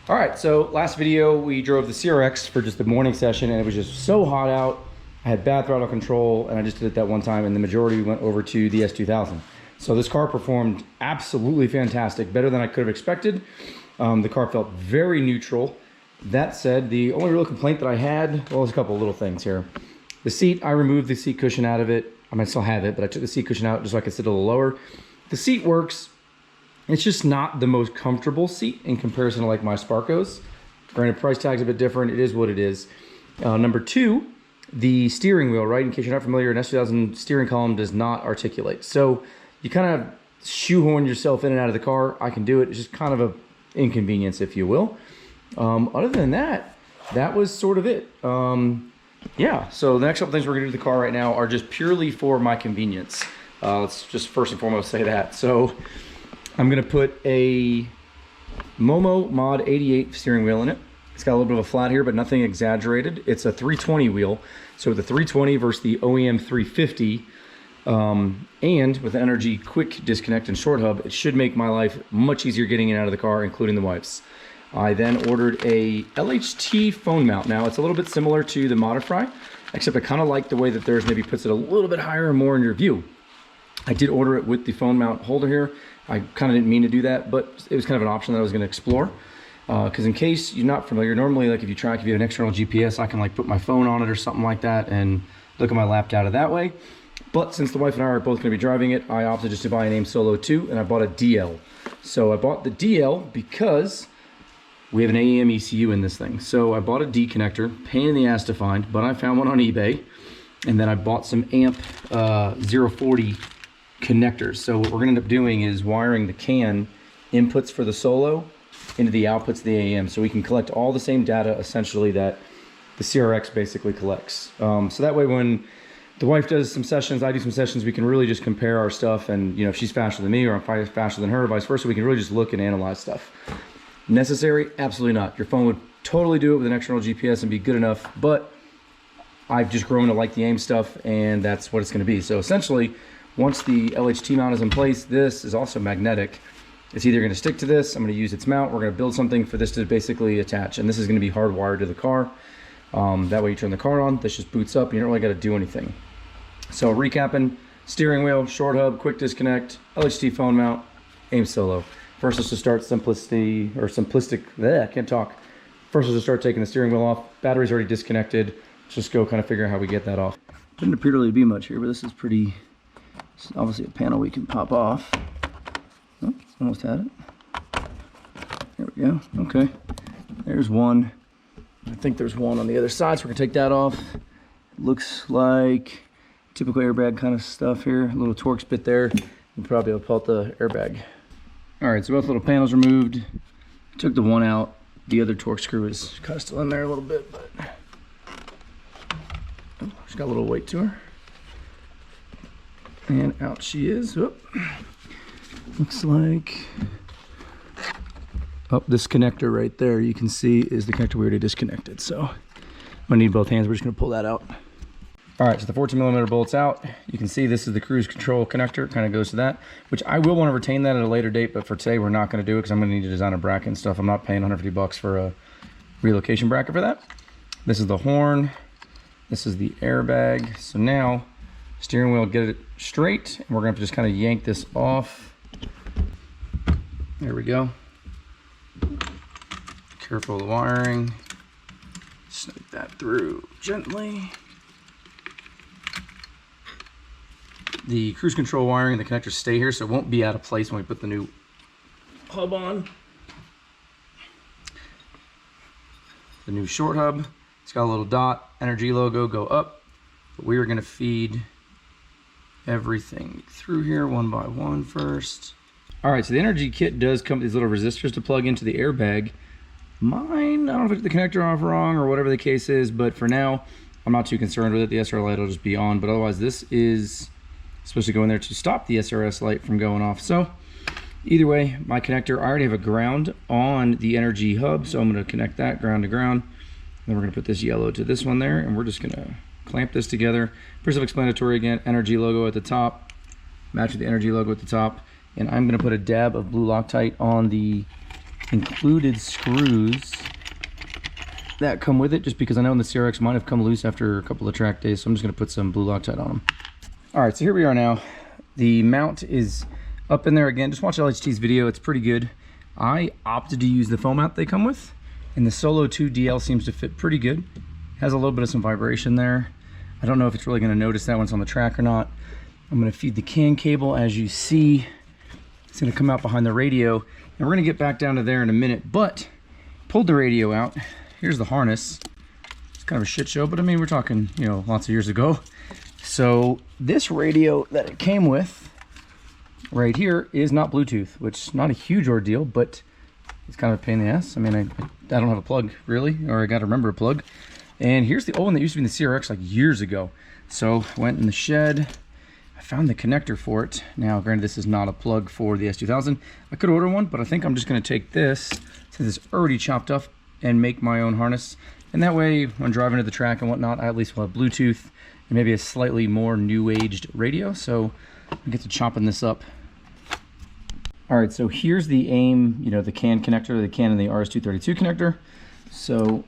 All right, so last video we drove the CRX for just the morning session, and it was just so hot out. I had bad throttle control, and I just did it that one time, and the majority went over to the S2000. So this car performed absolutely fantastic, better than I could have expected. The car felt very neutral. That said, the only real complaint that I had, well, there's a couple of little things here. The seat, I removed the seat cushion out of it. I might still have it, but I took the seat cushion out just so I could sit a little lower. The seat works. It's just not the most comfortable seat in comparison to like my Sparkos. Granted, price tag's a bit different. It is what it is. Number two, the steering wheel, right? In case you're not familiar, an S2000 steering column does not articulate. So you kind of shoehorn yourself in and out of the car. I can do it. It's just kind of an inconvenience, if you will. Other than that, that was sort of it. Yeah, so the next couple things we're gonna do to the car right now are just purely for my convenience. Let's just first and foremost say that. So I'm gonna put a Momo Mod 88 steering wheel in it. It's got a little bit of a flat here, but nothing exaggerated. It's a 320 wheel. So the 320 versus the OEM 350, and with the energy quick disconnect and short hub, it should make my life much easier getting in and out of the car, including the wipes. I then ordered a LHT phone mount. Now it's a little bit similar to the Modify, except I kind of like the way that theirs maybe puts it a little bit higher and more in your view. I did order it with the phone mount holder here. I kind of didn't mean to do that, but it was kind of an option that I was going to explore. Because in case you're not familiar, normally like if you have an external GPS, I can like put my phone on it or something like that and look at my lap data that way. But since the wife and I are both going to be driving it, I opted just to buy an AIM Solo 2, and I bought a DL. So I bought the DL because we have an AEM ECU in this thing. So I bought a D connector, pain in the ass to find, but I found one on eBay. And then I bought some AMP 040 connectors. So what we're gonna end up doing is wiring the CAN inputs for the Solo into the outputs of the AEM, so we can collect all the same data essentially that the CRX basically collects. So that way when the wife does some sessions, I do some sessions, we can really just compare our stuff, and you know, if she's faster than me or I'm faster than her, or vice versa, we can really just look and analyze stuff. Necessary? Absolutely not. Your phone would totally do it with an external GPS and be good enough, but I've just grown to like the AIM stuff, and that's what it's gonna be. So essentially, once the LHT mount is in place, this is also magnetic. It's either gonna stick to this, I'm gonna use its mount, we're gonna build something for this to basically attach, and this is gonna be hardwired to the car. That way you turn the car on, this just boots up, and you don't really gotta do anything. So recapping, steering wheel, short hub, quick disconnect, LHT phone mount, AIM Solo. First, let's just start simplistic, I can't talk. First, let's just start taking the steering wheel off. Battery's already disconnected. Let's just go kind of figure out how we get that off. Didn't appear to really be much here, but this is pretty, it's obviously a panel we can pop off. Oh, almost had it. There we go, okay. There's one. I think there's one on the other side, so we're gonna take that off. Looks like typical airbag kind of stuff here. A little Torx bit there. We'll probably be able to pull out the airbag. All right, so both little panels removed. Took the one out. The other Torx screw is kind of still in there a little bit, but oh, she's got a little weight to her. And out she is. Whoop. Looks like, oh, this connector right there, you can see is the connector we already disconnected. So I'm gonna need both hands. We're just gonna pull that out. All right, so the 14mm bolt's out. You can see this is the cruise control connector, kind of goes to that, which I will want to retain that at a later date, but for today we're not going to do it because I'm going to need to design a bracket and stuff. I'm not paying 150 bucks for a relocation bracket for that. This is the horn. This is the airbag. So now, steering wheel, get it straight, and we're going to have to just kind of yank this off. There we go. Careful of the wiring. Snip that through gently. The cruise control wiring and the connectors stay here, so it won't be out of place when we put the new hub on. The new short hub, it's got a little dot, energy logo, go up. But we are gonna feed everything through here one by one first. All right, so the energy kit does come with these little resistors to plug into the airbag. Mine, I don't know if I took the connector off wrong or whatever the case is, but for now, I'm not too concerned with it. The SR light will just be on, but otherwise this is supposed to go in there to stop the SRS light from going off. So either way, my connector, I already have a ground on the energy hub, so I'm going to connect that ground to ground. Then we're going to put this yellow to this one there, and we're just going to clamp this together. Pretty self-explanatory again, energy logo at the top, match with the energy logo at the top, and I'm going to put a dab of blue Loctite on the included screws that come with it, just because I know in the CRX might have come loose after a couple of track days, so I'm just going to put some blue Loctite on them. All right, so here we are now. The mount is up in there again. Just watch LHT's video, it's pretty good. I opted to use the foam mount they come with, and the Solo 2 DL seems to fit pretty good. Has a little bit of some vibration there. I don't know if it's really going to notice that once on the track or not. I'm going to feed the CAN cable, as you see. It's going to come out behind the radio, and we're going to get back down to there in a minute, but pulled the radio out. Here's the harness. It's kind of a shit show, but I mean, we're talking, you know, lots of years ago. So this radio that it came with right here is not Bluetooth, which is not a huge ordeal, but it's kind of a pain in the ass. I mean, I don't have a plug really, or I got to remember a plug. And here's the old one that used to be in the CRX like years ago. So went in the shed, I found the connector for it. Now, granted, this is not a plug for the S2000. I could order one, but I think I'm just going to take this, since it's already chopped up, and make my own harness. And that way, when driving to the track and whatnot, I at least will have Bluetooth and maybe a slightly more new-aged radio. So I get to chopping this up. All right, so here's the AIM, you know, the CAN connector, the CAN and the RS-232 connector. So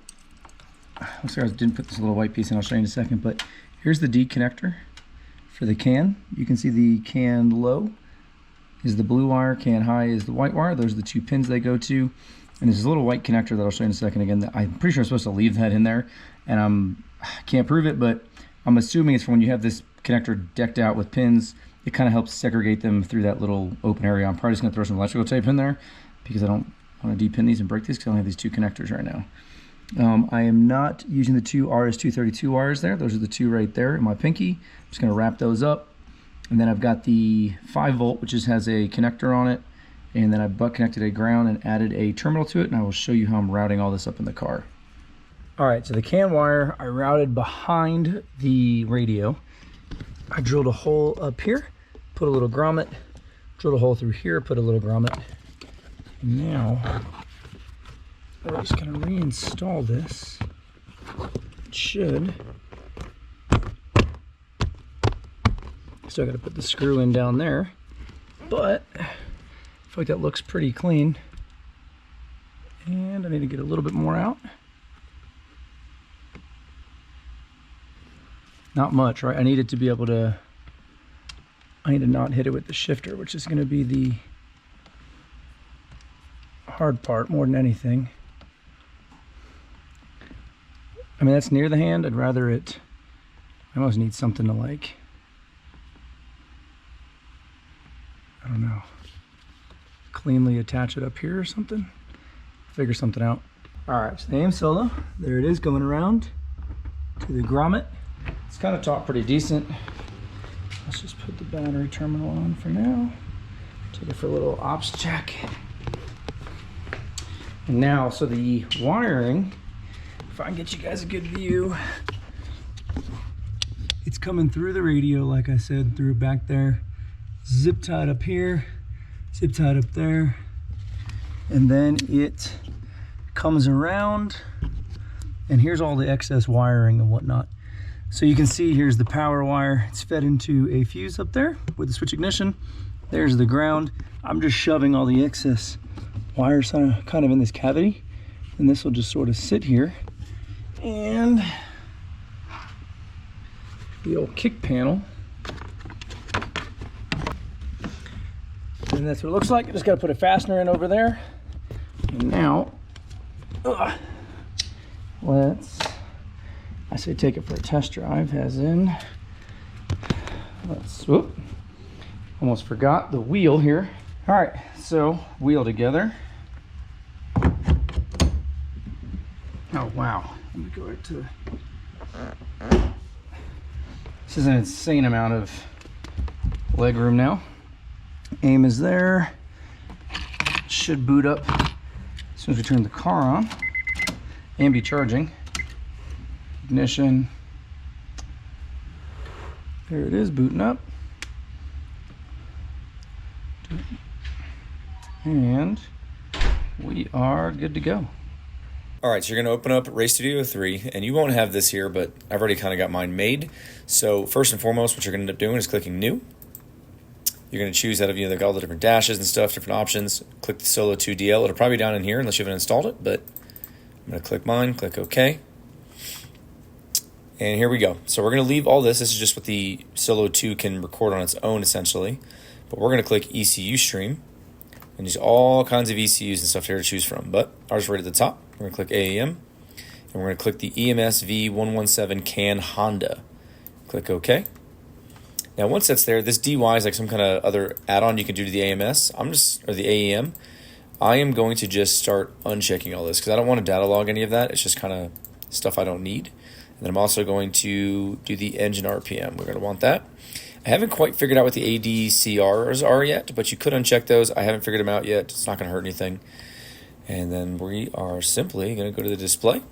looks like I didn't put this little white piece in, I'll show you in a second, but here's the D connector for the CAN. You can see the CAN low is the blue wire, CAN high is the white wire. Those are the two pins they go to. And there's a little white connector that I'll show you in a second again. That I'm pretty sure I'm supposed to leave that in there, and I can't prove it, but I'm assuming it's for when you have this connector decked out with pins. It kind of helps segregate them through that little open area. I'm probably just going to throw some electrical tape in there because I don't want to depin these and break these because I only have these two connectors right now. I am not using the two RS-232 wires there. Those are the two right there in my pinky. I'm just going to wrap those up. And then I've got the 5 volt, which just has a connector on it. And then I butt connected a ground and added a terminal to it. And I will show you how I'm routing all this up in the car. All right, so the CAN wire I routed behind the radio. I drilled a hole up here, put a little grommet, drilled a hole through here, put a little grommet. And now we're just gonna reinstall this. It should. Still gotta put the screw in down there, but I feel like that looks pretty clean. And I need to get a little bit more out. Not much, right? I need it to be able to, I need to not hit it with the shifter, which is gonna be the hard part more than anything. I mean, that's near the hand. I'd rather it, I almost need something to like, I don't know, cleanly attach it up here or something. Figure something out. All right, so the AIM Solo, there it is going around to the grommet. It's kind of taut pretty decent. Let's just put the battery terminal on for now. Take it for a little ops check. And now, so the wiring, if I can get you guys a good view, it's coming through the radio, like I said, through back there. Zip tied up here, zip tied up there. And then it comes around, and here's all the excess wiring and whatnot. So you can see here's the power wire. It's fed into a fuse up there with the switch ignition. There's the ground. I'm just shoving all the excess wires kind of in this cavity, and this will just sort of sit here. And the old kick panel. And that's what it looks like. I just got to put a fastener in over there. And now, let's, I say take it for a test drive, as in, let's, whoop, almost forgot the wheel here. All right, so wheel together. Oh, wow. Let me go right to, this is an insane amount of leg room now. AIM is there. Should boot up as soon as we turn the car on and be charging. Ignition. There it is, booting up. And we are good to go. All right, so you're going to open up Race Studio 3, and you won't have this here, but I've already kind of got mine made. So first and foremost, what you're going to end up doing is clicking New. You're going to choose out of, they've got all the different dashes and stuff, different options. Click the Solo 2 DL. It'll probably be down in here unless you haven't installed it, but I'm going to click mine, click OK. And here we go. So we're going to leave all this. This is just what the Solo 2 can record on its own, essentially. But we're going to click ECU stream. And there's all kinds of ECUs and stuff here to choose from. But ours right at the top. We're going to click AEM. And we're going to click the EMS V117 CAN Honda. Click OK. Now, once that's there, this DY is like some kind of other add-on you can do to the AMS. Or the AEM. I am going to just start unchecking all this because I don't want to data log any of that. It's just kind of stuff I don't need. And then I'm also going to do the engine RPM. We're going to want that. I haven't quite figured out what the ADCRs are yet, but you could uncheck those. I haven't figured them out yet. It's not going to hurt anything. And then we are simply going to go to the display.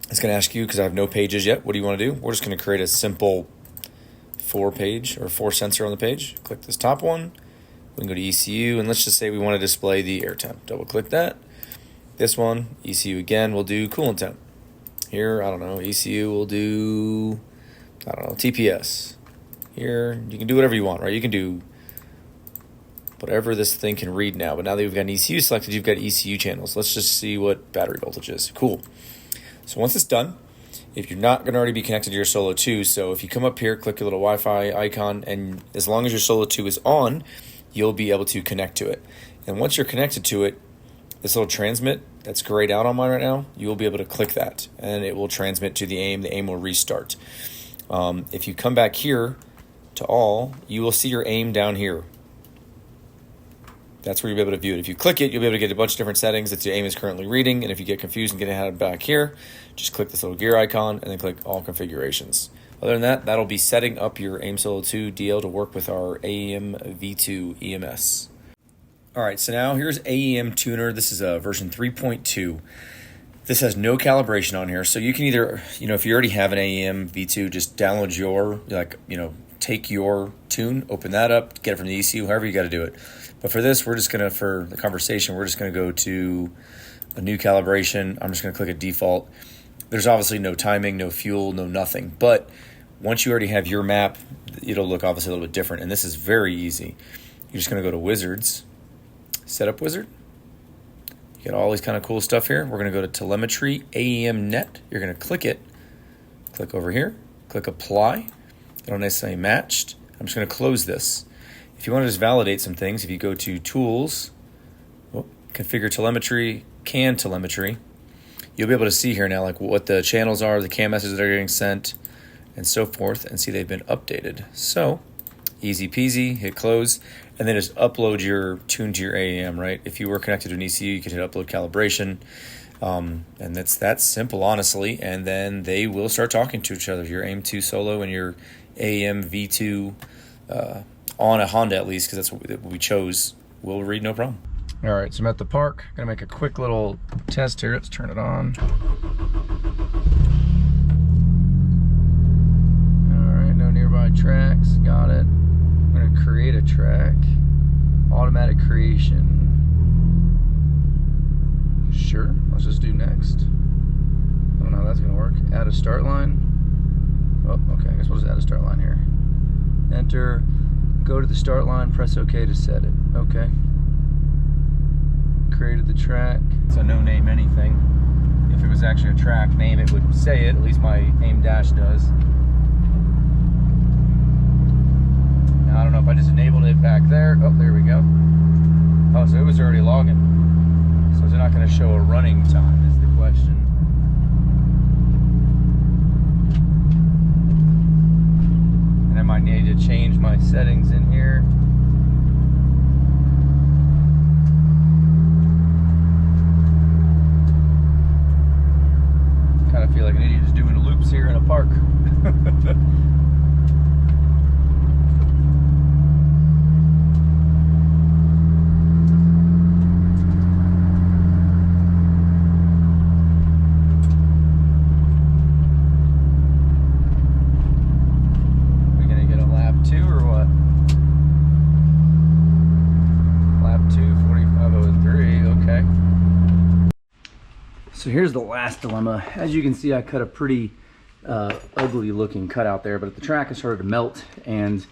It's going to ask you, because I have no pages yet, what do you want to do? We're just going to create a simple 4-page or 4-sensor on the page. Click this top one. We can go to ECU, and let's just say we want to display the air temp. Double click that. This one, ECU again, we'll do coolant temp. Here, I don't know, ECU will do, I don't know, TPS. Here, you can do whatever you want, right? You can do whatever this thing can read now. But now that we've got an ECU selected, you've got ECU channels. Let's just see what battery voltage is. Cool. So once it's done, if you're not going to already be connected to your Solo 2, so if you come up here, click your little Wi-Fi icon, and as long as your Solo 2 is on, you'll be able to connect to it. And once you're connected to it, this little transmit that's grayed out on mine right now, you will be able to click that, and it will transmit to the AIM. The AIM will restart. If you come back here to all, you will see your AIM down here. That's where you'll be able to view it. If you click it, you'll be able to get a bunch of different settings that the AIM is currently reading. And if you get confused and get it back here, just click this little gear icon and then click all configurations. Other than that, that'll be setting up your AIM Solo 2 DL to work with our AEM V2 EMS. All right, so now here's AEM Tuner. This is version 3.2. This has no calibration on here. So you can either, if you already have an AEM V2, just download your, take your tune, open that up, get it from the ECU, however you got to do it. But for this, we're just going to, for the conversation, we're just going to go to a new calibration. I'm just going to click a default. There's obviously no timing, no fuel, no nothing. But once you already have your map, it'll look obviously a little bit different. And this is very easy. You're just going to go to Wizards, Setup Wizard. You got all these kind of cool stuff here. We're going to go to Telemetry, AEM Net. You're going to click it. Click over here. Click Apply. It'll nicely matched. I'm just going to close this. If you want to just validate some things, if you go to Tools, Configure Telemetry, CAN Telemetry, you'll be able to see here now like what the channels are, the CAN messages that are getting sent, and so forth, and see they've been updated. So, easy peasy, hit close, and then just upload your tune to your AEM, right? If you were connected to an ECU, you could hit upload calibration, and that's that simple, honestly, and then they will start talking to each other, your AIM 2 Solo and your AEM V2 on a Honda at least, because that's what we chose, will read no problem. All right, so I'm at the park. Gonna make a quick little test here. Let's turn it on. All right, no nearby tracks. Got it. I'm gonna create a track. Automatic creation. Sure, let's just do next. I don't know how that's gonna work. Add a start line. Oh, okay, I guess we'll just add a start line here. Enter. Go to the start line, press OK to set it. Okay. Created the track. So no name anything. If it was actually a track name, it would say it. At least my AIM dash does. Now I don't know if I just enabled it back there. Oh, there we go. Oh, so it was already logging. So is it not going to show a running time is the question. And I might need to change my settings in here. Kind of feel like an idiot just doing loops here in a park. So here's the last dilemma. As you can see, I cut a pretty ugly looking cutout there, but the track has started to melt and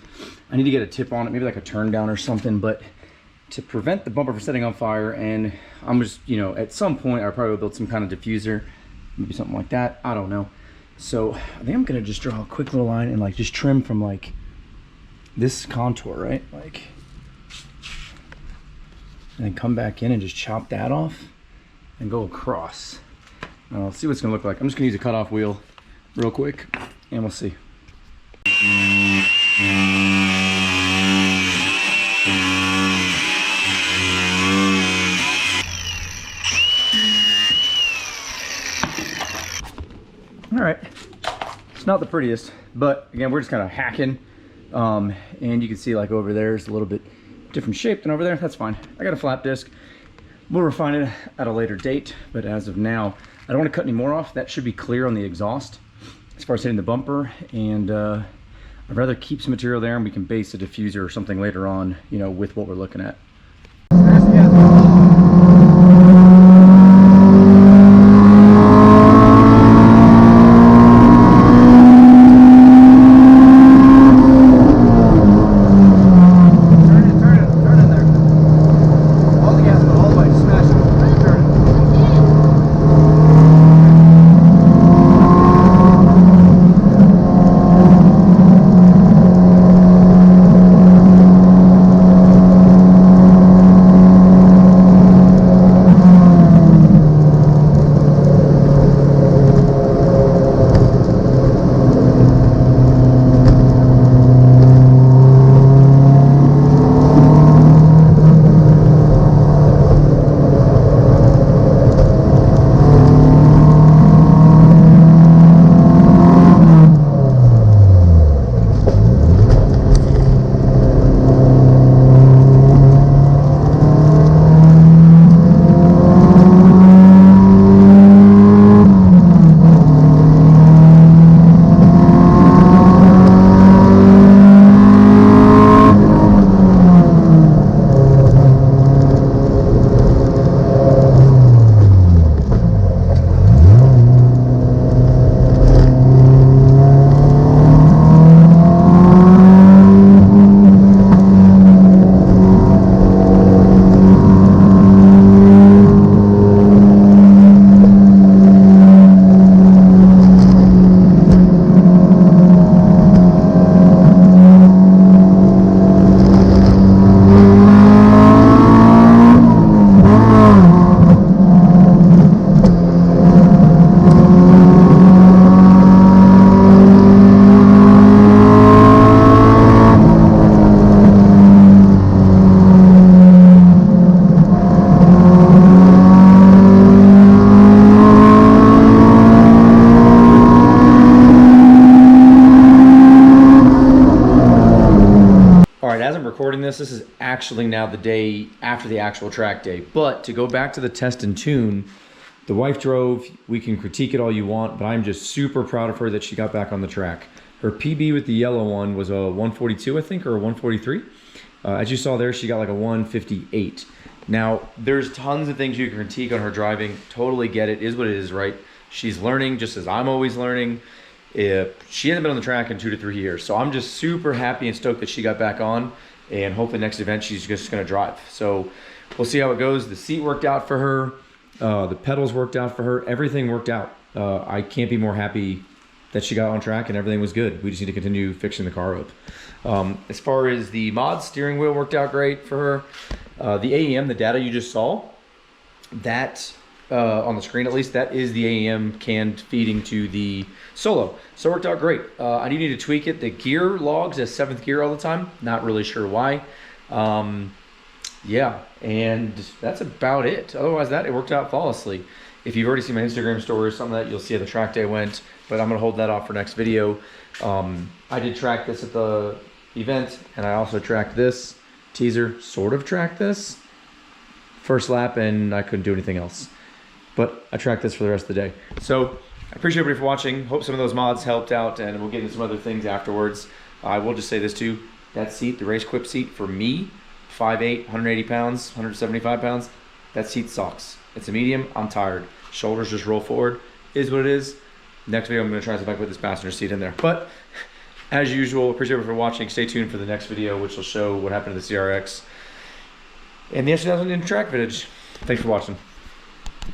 I need to get a tip on it, maybe like a turn down or something, but to prevent the bumper from setting on fire. And I'm just, you know, at some point I'll probably build some kind of diffuser, maybe something like that, I don't know. So I think I'm gonna just draw a quick little line and like just trim from like this contour, right? Like, and then come back in and just chop that off and go across. Let's see what it's gonna look like. I'm just gonna use a cutoff wheel real quick and we'll see. All right, it's not the prettiest, but again, we're just kind of hacking. And you can see like over there is a little bit different shape than over there. That's fine. I got a flap disc. We'll refine it at a later date, but as of now, I don't want to cut any more off. That should be clear on the exhaust as far as hitting the bumper, and I'd rather keep some material there and we can base a diffuser or something later on, you know, with what we're looking at. This is actually now the day after the actual track day, but to go back to the test and tune, the wife drove. We can critique it all you want, but I'm just super proud of her that she got back on the track. Her PB with the yellow one was a 142, I think, or a 143. As you saw there, she got like a 158. Now, there's tons of things you can critique on her driving. Totally get it. Is what it is, right? She's learning just as I'm always learning. She hasn't been on the track in 2 to 3 years, so I'm just super happy and stoked that she got back on. And hopefully next event she's just gonna drive. So we'll see how it goes. The seat worked out for her. The pedals worked out for her. Everything worked out. I can't be more happy that she got on track and everything was good. We just need to continue fixing the car up. As far as the mod, steering wheel worked out great for her. The AEM, the data you just saw, that on the screen at least, that is the AEM canned feeding to the Solo. So it worked out great. I do need to tweak it. The gear logs as 7th gear all the time. Not really sure why. Yeah, and that's about it. Otherwise that, it worked out flawlessly. If you've already seen my Instagram story or something like that, you'll see how the track day went, but I'm gonna hold that off for next video. I did track this at the event, and I also tracked this teaser, sort of tracked this first lap, and I couldn't do anything else. But I tracked this for the rest of the day. So I appreciate everybody for watching. Hope some of those mods helped out, and we'll get into some other things afterwards. I will just say this too, that seat, the Race Quip seat, for me, 5'8", 180 pounds, 175 pounds, that seat sucks. It's a medium, I'm tired. Shoulders just roll forward, is what it is. Next video, I'm gonna try to see if I can put this passenger seat in there. But as usual, appreciate you for watching. Stay tuned for the next video, which will show what happened to the CRX and the S2000 in track footage. Thanks for watching.